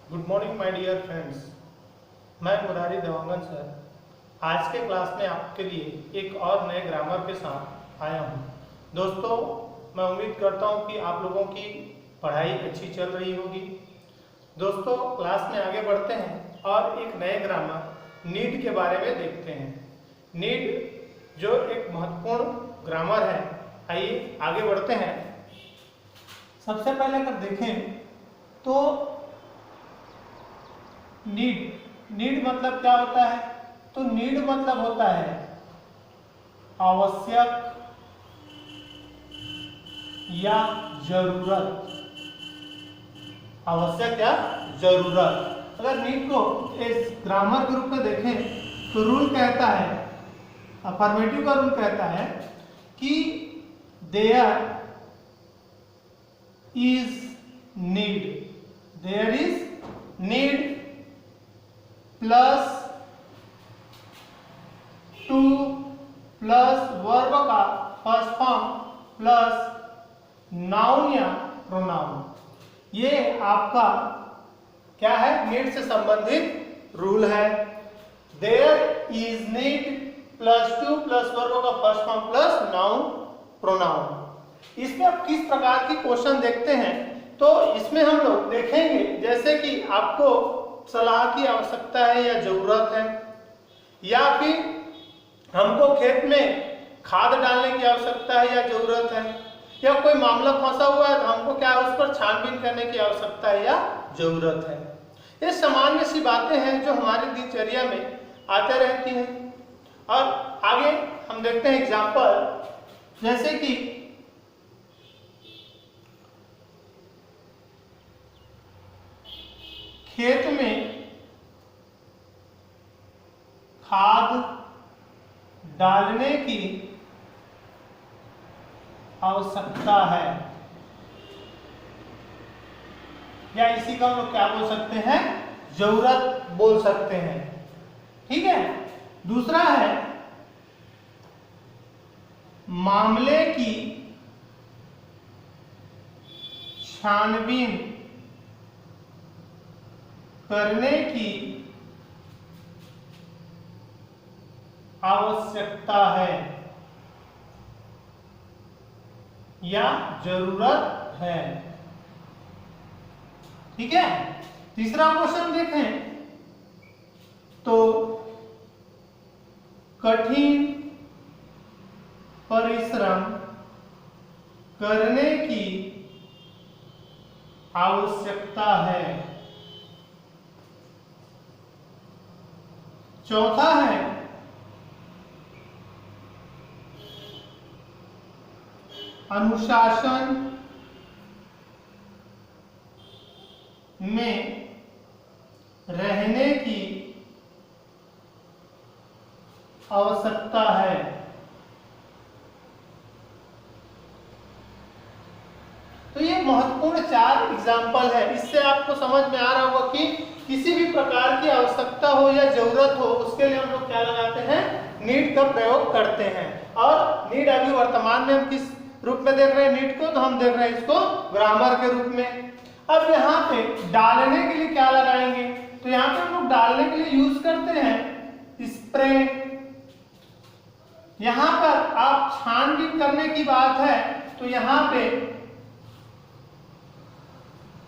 Good morning my dear friends, मैं Murari Dewangan sir आज के क्लास में आपके लिए एक और नए ग्रामर के साथ आया हूं। दोस्तों, मैं उम्मीद करता हूं कि आप लोगों की पढ़ाई अच्छी चल रही होगी। दोस्तों, क्लास में आगे बढ़ते हैं और एक नए ग्रामर नीड के बारे में देखते हैं। नीड जो एक महत्वपूर्ण ग्रामर है, आइए आगे बढ़ते हैं। सबसे पहले अगर देखें तो नीड मतलब क्या होता है? तो नीड मतलब होता है आवश्यक या जरूरत। आवश्यक या जरूरत। अगर नीड को इस ग्रामर के रूप में देखें तो रूल कहता है, अफर्मेटिव का रूल कहता है कि there is need plus to plus verb का फर्स्ट फॉर्म प्लस नाउन या प्रोनाउन। ये आपका क्या है? नीड से संबंधित रूल है। There is need plus to plus verb का first form plus noun pronoun. इसमें आप किस प्रकार की क्वेश्चन देखते हैं तो इसमें हम लोग देखेंगे जैसे कि आपको सलाह की आवश्यकता है या जरूरत है, या फिर हमको खेत में खाद डालने की आवश्यकता है या जरूरत है, या कोई मामला फंसा हुआ है तो हमको क्या है उस पर छानबीन करने की आवश्यकता है या जरूरत है। ये सामान्य सी बातें हैं जो हमारी दिनचर्या में आते रहती हैं। और आगे हम देखते हैं एग्जाम्पल, जैसे कि खेत में खाद डालने की आवश्यकता है, या इसी का हम लोग क्या बोल सकते हैं? जरूरत बोल सकते हैं। ठीक है। दूसरा है मामले की छानबीन करने की आवश्यकता है या जरूरत है। ठीक है। तीसरा क्वेश्चन देखें तो कठिन परिश्रम करने की आवश्यकता है। चौथा है अनुशासन में रहने की आवश्यकता है। तो ये महत्वपूर्ण 4 एग्जाम्पल है। इससे आपको समझ में आ रहा होगा कि किसी भी प्रकार की आवश्यकता हो या जरूरत हो उसके लिए हम लोग क्या लगाते हैं? नीड का प्रयोग करते हैं। और नीड अभी वर्तमान में हम किस रूप में देख रहे हैं नीड को? तो हम देख रहे हैं इसको ग्रामर के रूप में। अब यहाँ पे डालने के लिए क्या लगाएंगे? तो यहाँ पे हम लोग डालने के लिए यूज करते हैं स्प्रे। यहाँ पर आप छानबीन करने की बात है तो यहाँ पे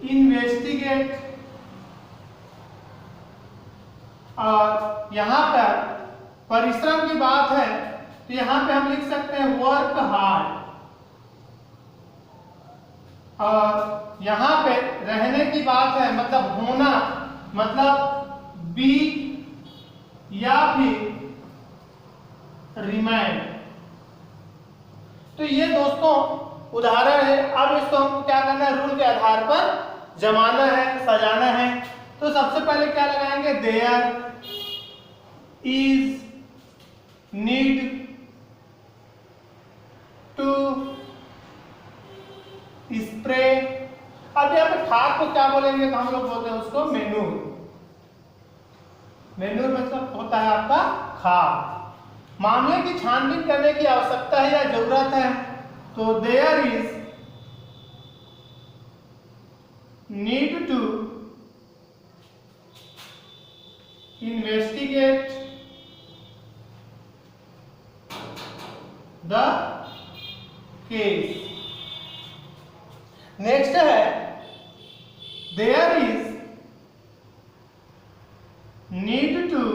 इन्वेस्टिगेट, और यहाँ पर परिश्रम की बात है तो यहाँ पे हम लिख सकते हैं वर्क हार्ड, और यहाँ पे रहने की बात है मतलब होना, मतलब बी या फिर रिमाइंड। तो ये दोस्तों उदाहरण है। अब इसको हमको क्या करना है? रूल के आधार पर जमाना है, सजाना है। तो सबसे पहले क्या लगाएंगे? There is need to spray. अब यहाँ पे खाद को क्या बोलेंगे? तो हम लोग बोलते हैं उसको मेन्यूर। मेन्यूर मतलब होता है आपका खाद। मामले की छानबीन करने की आवश्यकता है या जरूरत है, तो there is need to investigate the case. Next है there is need to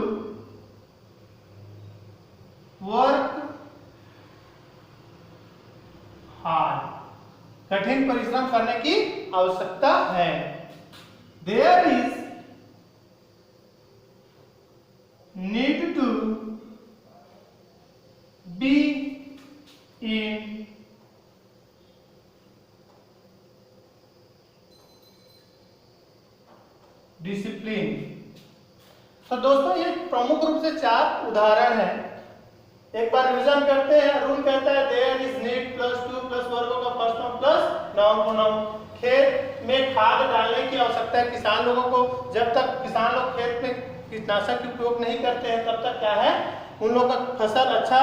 work hard, कठिन परिश्रम करने की आवश्यकता है। There is need to be in discipline. तो दोस्तों ये प्रमुख रूप से 4 उदाहरण हैं। एक बार रिवीजन करते हैं। रूल कहता है there is need plus to plus वर्गों का first form plus noun pronoun. खेत में खाद डालने की आवश्यकता है किसान लोगों को। जब तक किसान लोग खेत में कीटनाशक उपयोग नहीं करते हैं तब तक क्या है उन लोगों का फसल अच्छा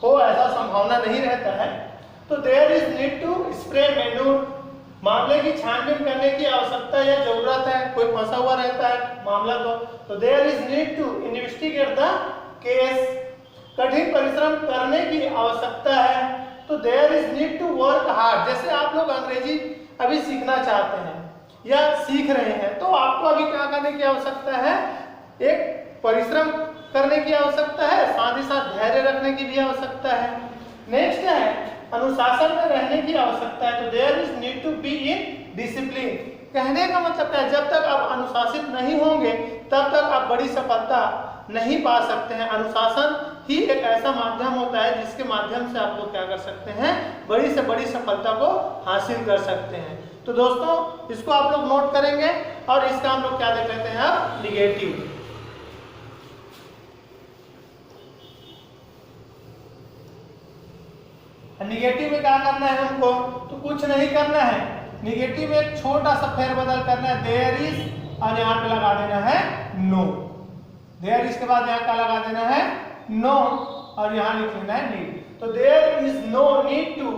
हो ऐसा संभावना नहीं रहता है। तो there is need to spray manure, मामले की छानबीन करने की आवश्यकता या जरूरत है, कोई फंसा हुआ रहता है मामला तो there is need to investigate the case, कठिन परिश्रम करने की आवश्यकता है, तो there is need to work hard. जैसे आप लोग अंग्रेजी अभी सीखना चाहते हैं या सीख रहे हैं तो आपको अभी क्या करने की आवश्यकता है, एक परिश्रम करने की आवश्यकता है, साथ ही साथ धैर्य रखने की भी आवश्यकता है। नेक्स्ट है अनुशासन में रहने की आवश्यकता है, तो there is need to be in discipline. कहने का मतलब क्या है, जब तक आप अनुशासित नहीं होंगे तब तक आप बड़ी सफलता नहीं पा सकते हैं। अनुशासन ही एक ऐसा माध्यम होता है जिसके माध्यम से आप लोग क्या कर सकते हैं, बड़ी से बड़ी सफलता को हासिल कर सकते हैं। तो दोस्तों इसको आप लोग नोट करेंगे और इसका हम लोग क्या देख लेते हैं अब निगेटिव। निगेटिव में क्या करना है हमको, तो कुछ नहीं करना है। निगेटिव में एक छोटा सा फेरबदल करना है, देयर इज और यहाँ पे लगा देना है नो। देयर इज के बाद यहाँ क्या लगा देना है नो और यहाँ लिख लेना है नीड। तो there is no need to,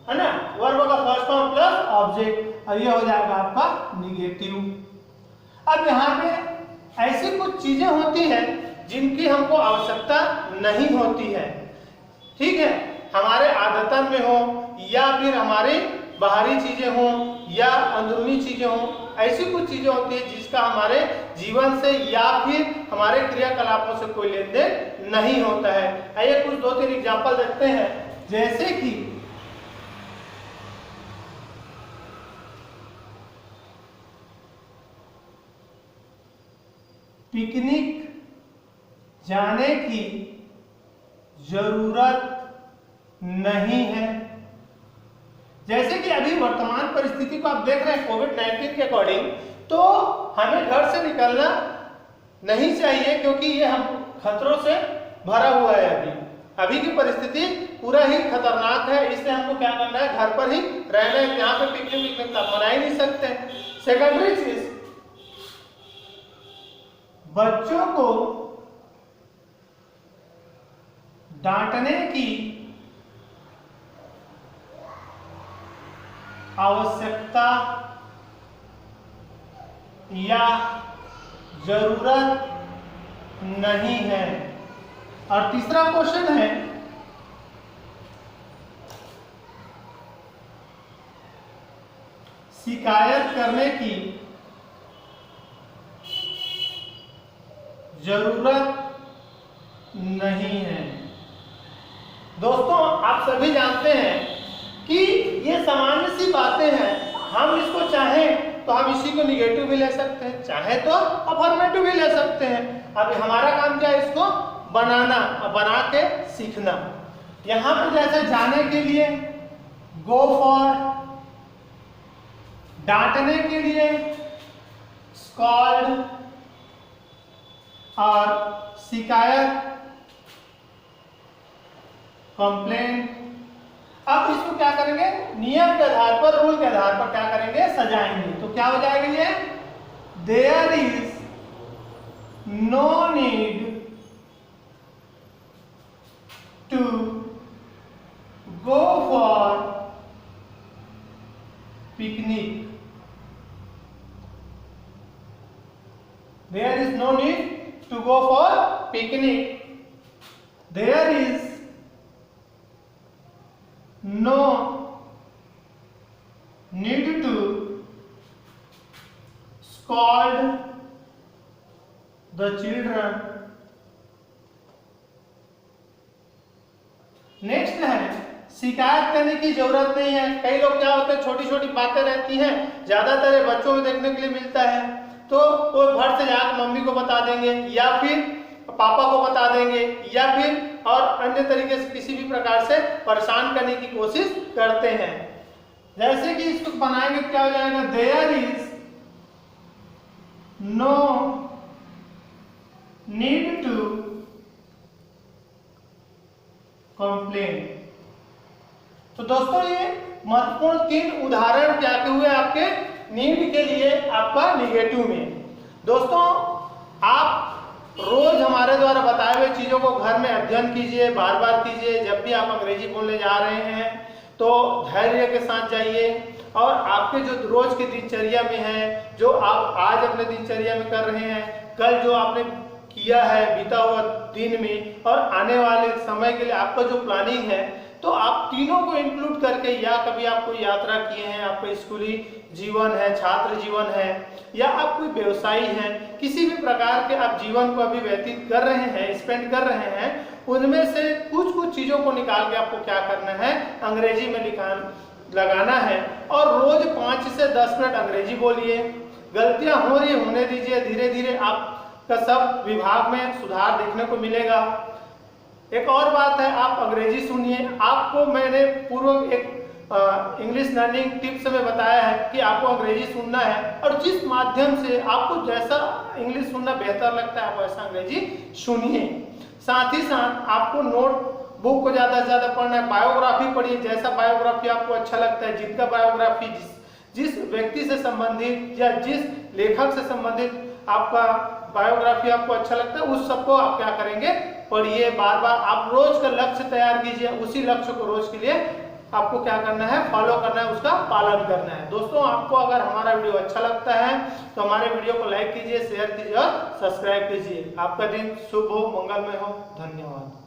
है ना, वर्ब का फर्स्ट फॉर्म प्लस ऑब्जेक्ट और ये हो जाएगा आपका निगेटिव। अब यहाँ पे ऐसी कुछ चीजें होती है जिनकी हमको आवश्यकता नहीं होती है, ठीक है, हमारे आदतन में हो या फिर हमारी बाहरी चीजें हो या अंदरूनी चीजें हो, ऐसी कुछ चीजें होती है जिसका हमारे जीवन से या फिर हमारे क्रियाकलापों से कोई लेन देन नहीं होता है। आइए कुछ 2-3 एग्जांपल देखते हैं। जैसे कि पिकनिक जाने की जरूरत नहीं है। जैसे कि अभी वर्तमान परिस्थिति को आप देख रहे हैं कोविड-19 के अकॉर्डिंग, तो हमें घर से निकलना नहीं चाहिए क्योंकि ये हम खतरों से भरा हुआ है। अभी की परिस्थिति पूरा ही खतरनाक है, इसलिए हमको क्या करना है, घर पर ही रहना है। यहाँ पे पिकनिक तो मना ही नहीं सकते। सेकेंडरी चीज, बच्चों को डांटने की आवश्यकता या जरूरत नहीं है। और तीसरा क्वेश्चन है शिकायत करने की जरूरत नहीं है। दोस्तों आप सभी जानते हैं कि ये सामान्य सी बातें हैं, हम इसको चाहें तो हम इसी को निगेटिव भी ले सकते हैं, चाहे तो अफर्मेटिव भी ले सकते हैं। अब हमारा काम क्या है, इसको बनाना और बना के सीखना। यहाँ पे जैसे जाने के लिए गो फॉर, डांटने के लिए स्कॉल्ड और शिकायत कंप्लेन। अब इसको क्या करेंगे, नियम के आधार पर, रूल के आधार पर क्या करेंगे, सजाएंगे। तो क्या हो जाएगा ये, there is no need to go for picnic. There is no need to go for picnic. There is no need to scold the children. Next है शिकायत करने की जरूरत नहीं है। कई लोग क्या होते हैं, छोटी छोटी बातें रहती हैं, ज्यादातर ये बच्चों में देखने के लिए मिलता है, तो वो घर से जाकर मम्मी को बता देंगे या फिर पापा को बता देंगे या फिर और अन्य तरीके से किसी भी प्रकार से परेशान करने की कोशिश करते हैं। जैसे कि इसको बनाएंगे क्या हो जाएगा, there is no need to complain. तो दोस्तों ये महत्वपूर्ण 3 उदाहरण क्या के हुए आपके नीड के लिए आपका निगेटिव में। दोस्तों आप रोज हमारे द्वारा बताए हुए चीजों को घर में अध्ययन कीजिए, बार बार कीजिए। जब भी आप अंग्रेजी बोलने जा रहे हैं तो धैर्य के साथ जाइए और आपके जो रोज की दिनचर्या में है, जो आप आज अपने दिनचर्या में कर रहे हैं, कल जो आपने किया है बीता हुआ दिन में और आने वाले समय के लिए आपका जो प्लानिंग है, तो आप तीनों को इंक्लूड करके, या कभी आप कोई यात्रा किए हैं, आपका स्कूली जीवन है, छात्र जीवन है, या आप कोई व्यवसायी हैं, किसी भी प्रकार के आप जीवन को अभी व्यतीत कर रहे हैं, स्पेंड कर रहे हैं, उनमें से कुछ कुछ चीजों को निकाल के आपको क्या करना है, अंग्रेजी में लगाना है और रोज 5 से 10 मिनट अंग्रेजी बोलिए। गलतियां हो रही होने दीजिए, धीरे धीरे आपका सब विभाग में सुधार देखने को मिलेगा। एक और बात है, आप अंग्रेजी सुनिए। आपको मैंने पूर्व एक इंग्लिश लर्निंग टिप्स में बताया है कि आपको अंग्रेजी सुनना है और जिस माध्यम से आपको जैसा इंग्लिश सुनना बेहतर लगता है आप वैसा अंग्रेजी सुनिए। साथ ही साथ आपको नोट बुक को ज़्यादा से ज़्यादा पढ़ना है, बायोग्राफी पढ़िए, जैसा बायोग्राफी आपको अच्छा लगता है, जिनका बायोग्राफी जिस व्यक्ति से संबंधित या जिस लेखक से संबंधित आपका बायोग्राफी आपको अच्छा लगता है, उस सबको आप क्या करेंगे, पढ़िए। बार बार आप रोज का लक्ष्य तैयार कीजिए, उसी लक्ष्य को रोज के लिए आपको क्या करना है, फॉलो करना है, उसका पालन करना है। दोस्तों आपको अगर हमारा वीडियो अच्छा लगता है तो हमारे वीडियो को लाइक कीजिए, शेयर कीजिए और सब्सक्राइब कीजिए। आपका दिन शुभ हो, मंगलमय हो। धन्यवाद।